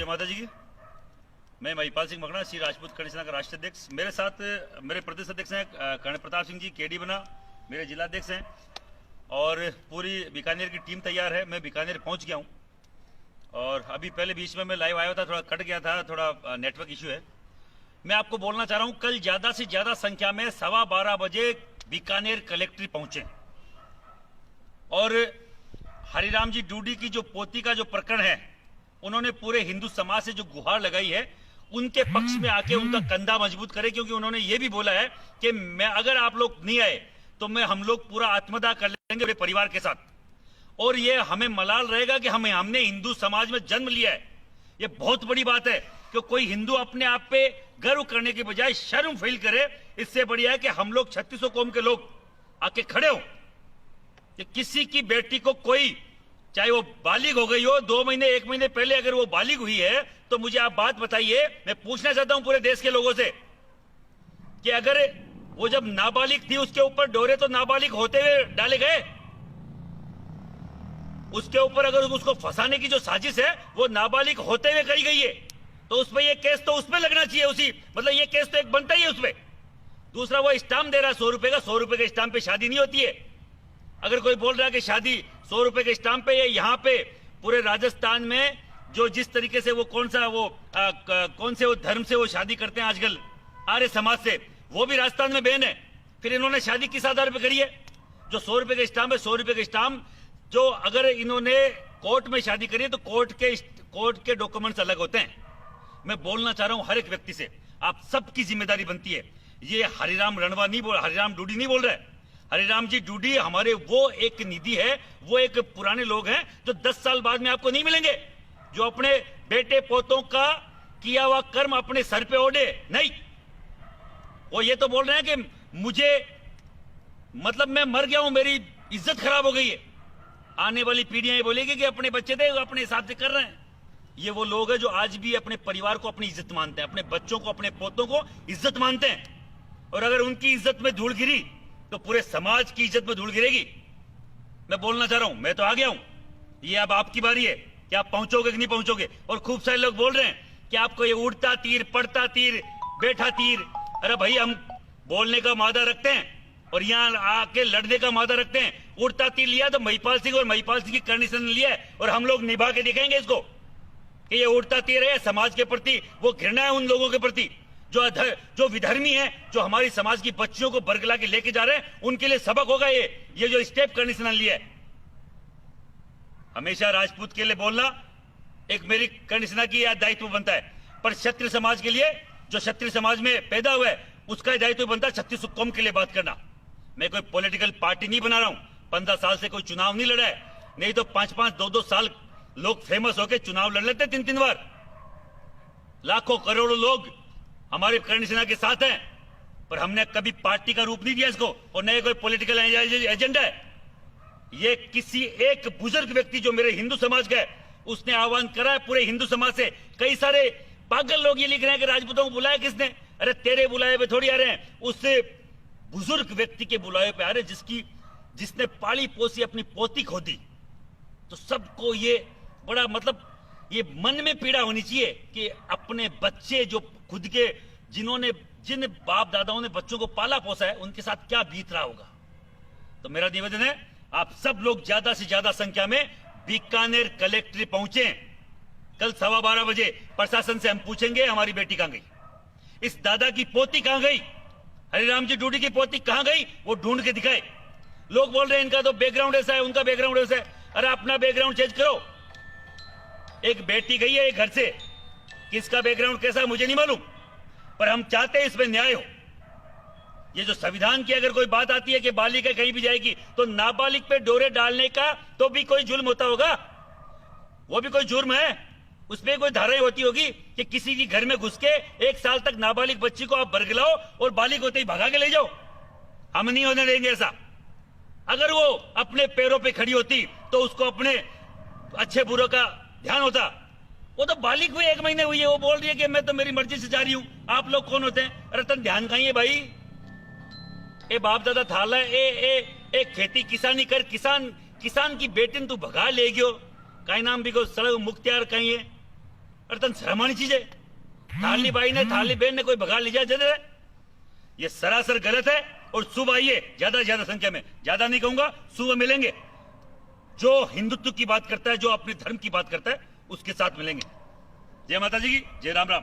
जय माता जी की। मैं महिपाल सिंह मकड़ा, श्री राजपूत कर्ण सेना का राष्ट्रीय अध्यक्ष। मेरे साथ मेरे प्रदेश अध्यक्ष हैं कर्ण प्रताप सिंह जी केडी बना, मेरे जिला अध्यक्ष हैं, और पूरी बीकानेर की टीम तैयार है। मैं बीकानेर पहुंच गया हूं और अभी पहले बीच में मैं लाइव आया था, थोड़ा कट गया था, थोड़ा नेटवर्क इश्यू है। मैं आपको बोलना चाह रहा हूं, कल ज्यादा से ज्यादा संख्या में 12:15 बजे बीकानेर कलेक्ट्रेट पहुंचे और हरिराम जी डूडी की जो पोती का जो प्रकरण है, उन्होंने पूरे हिंदू समाज से जो गुहार लगाई है, उनके पक्ष में आके उनका कंधा मजबूत करे, क्योंकि उन्होंने ये भी बोला है कि मैं अगर आप लोग नहीं आए तो मैं हम लोग पूरा आत्मदाह कर लेंगे अपने परिवार के साथ। और ये हमें मलाल रहेगा कि हमने हिंदू समाज में जन्म लिया है। ये बहुत बड़ी बात है कि कोई हिंदू अपने आप पे गर्व करने के बजाय शर्म फील करे। इससे बढ़िया है कि हम लोग 3600 कौम के लोग आके खड़े हो कि किसी की बेटी को कोई, चाहे वो बालिग हो गई हो 2 महीने 1 महीने पहले, अगर वो बालिग हुई है तो मुझे आप बात बताइए। मैं पूछना चाहता हूं पूरे देश के लोगों से कि अगर वो जब नाबालिग थी उसके ऊपर डोरे तो नाबालिग होते हुए डाले गए, उसके ऊपर अगर उसको फंसाने की जो साजिश है वो नाबालिग होते हुए करी गई है, तो उसमें ये केस तो उसमें लगना चाहिए। उसी मतलब ये केस तो एक बनता ही है उसमें। दूसरा, वो स्टाम्प दे रहा है 100 रुपए का, 100 रुपए के स्टाम्प पे शादी नहीं होती है। अगर कोई बोल रहा है कि शादी 100 रुपए के स्टाम्प पे, यहाँ पे पूरे राजस्थान में जो जिस तरीके से वो कौन से वो धर्म से वो शादी करते हैं आजकल, आर्य समाज से, वो भी राजस्थान में बैन है। फिर इन्होंने शादी किस आधार पे करी है? जो 100 रुपए के स्टाम्प है, 100 रुपए के स्टाम्प जो अगर इन्होंने कोर्ट में शादी करी है तो कोर्ट के डॉक्यूमेंट्स अलग होते हैं। मैं बोलना चाह रहा हूं हर एक व्यक्ति से, आप सबकी जिम्मेदारी बनती है। ये हरिराम डूडी नहीं बोल रहा है। हरिराम जी डूडी हमारे वो एक निधि है, वो एक पुराने लोग हैं जो 10 साल बाद में आपको नहीं मिलेंगे, जो अपने बेटे पोतों का किया हुआ कर्म अपने सर पे ओढ़े नहीं। वो ये तो बोल रहे हैं कि मुझे, मतलब मैं मर गया हूं, मेरी इज्जत खराब हो गई है। आने वाली पीढ़ियां ये बोलेगी कि अपने बच्चे थे, अपने हिसाब से कर रहे हैं। ये वो लोग हैं जो आज भी अपने परिवार को अपनी इज्जत मानते हैं, अपने बच्चों को, अपने पोतों को इज्जत मानते हैं। और अगर उनकी इज्जत में धूल गिरी तो पूरे समाज की इज्जत में धूल गिरेगी। मैं बोलना चाह रहा हूं, मैं तो आ गया हूं, ये अब आपकी बारी है कि आप पहुंचोगे कि नहीं पहुंचोगे। और खूब सारे लोग बोल रहे हैं कि आपको ये उड़ता तीर, पड़ता तीर, बैठा तीर। अरे भाई, हम बोलने का मादा रखते हैं और यहां आके लड़ने का मादा रखते हैं। उड़ता तीर लिया तो महिपाल सिंह और महिपाल सिंह की करनी से लिया है, और हम लोग निभा के दिखाएंगे इसको कि ये उड़ता तीर है। समाज के प्रति वो घृणा है, उन लोगों के प्रति जो विधर्मी है, जो हमारी समाज की बच्चियों को बरगला के लेके जा रहे हैं, उनके लिए सबक होगा ये जो स्टेप करनी से लिया है। हमेशा राजपूत के लिए बोलना एक मेरी कर्ण सेना की दायित्व बनता है, पर क्षत्रिय समाज के लिए, जो क्षत्रिय समाज में पैदा हुआ है, उसका दायित्व बनता है 3600 कौम के लिए बात करना। मैं कोई पॉलिटिकल पार्टी नहीं बना रहा हूं, 15 साल से कोई चुनाव नहीं लड़ा है। नहीं तो 5-5, 2-2 साल लोग फेमस होकर चुनाव लड़ लेते 3-3 बार। लाखों करोड़ों लोग हमारे कर्ण सेना के साथ हैं, पर हमने कभी पार्टी का रूप नहीं दिया इसको, और न कोई पॉलिटिकल एजेंडा है। ये किसी एक बुजुर्ग व्यक्ति जो मेरे हिंदू समाज का है, उसने आह्वान करा है पूरे हिंदू समाज से। कई सारे पागल लोग ये लिख रहे हैं कि राजपूतों को बुलाया किसने? अरे तेरे बुलाए पे थोड़ी आ रहे हैं, उससे बुजुर्ग व्यक्ति के बुलाए पे आ रहे, जिसने पाली पोसी अपनी पोती खो दी। तो सबको ये बड़ा, मतलब ये मन में पीड़ा होनी चाहिए कि अपने बच्चे जो खुद के, जिन बाप दादाओं ने बच्चों को पाला पोसा है, उनके साथ क्या बीत रहा होगा। तो मेरा निवेदन है, आप सब लोग ज्यादा से ज्यादा संख्या में बीकानेर कलेक्ट्रेट पहुंचे। कल 12:15 बजे प्रशासन से हम पूछेंगे हमारी बेटी कहां गई, इस दादा की पोती कहां गई, हरिराम जी डूडी की पोती कहां गई, वो ढूंढ के दिखाए। लोग बोल रहे हैं इनका तो बैकग्राउंड ऐसा है, उनका बैकग्राउंड ऐसा है। अरे अपना बैकग्राउंड चेंज करो। एक बेटी गई है एक घर से, किसका बैकग्राउंड कैसा है मुझे नहीं मालूम, पर हम चाहते हैं इसमें न्याय हो। ये जो संविधान की अगर कोई बात आती है कि बालिका कहीं भी जाएगी, तो नाबालिग पे डोरे डालने का तो भी कोई जुल्म होता होगा, वो भी कोई जुर्म है। उसमें कोई धाराएं होती होगी कि किसी की घर में घुस के 1 साल तक नाबालिग बच्ची को आप बरगलाओ और बालिग होते ही भगा के ले जाओ। हम नहीं होने देंगे ऐसा। अगर वो अपने पैरों पे खड़ी होती तो उसको अपने अच्छे बुरे का ध्यान होता। वो तो बालिग हुई 1 महीने हुई है, वो बोल रही है कि मैं तो मेरी मर्जी से जा रही हूं। आप लोग कौन होते हैं? अरे तन ध्यान खाइए भाई, ए बाप दादा थाला ए खेती किसानी कर, किसान की बेटिन तू भगा ले गयो, कहीं नाम भी को सड़क मुख्तियार कहीं है। अरे तन शर्मानी चीज है। थाली बाई ने थाली बहन ने कोई भगा लिया जदे, ये सरासर गलत है। और सुबह आइए ज्यादा से ज्यादा संख्या में, ज्यादा नहीं कहूंगा, सुबह मिलेंगे। जो हिंदुत्व की बात करता है, जो अपने धर्म की बात करता है, उसके साथ मिलेंगे। जय माता जी की जय, राम राम।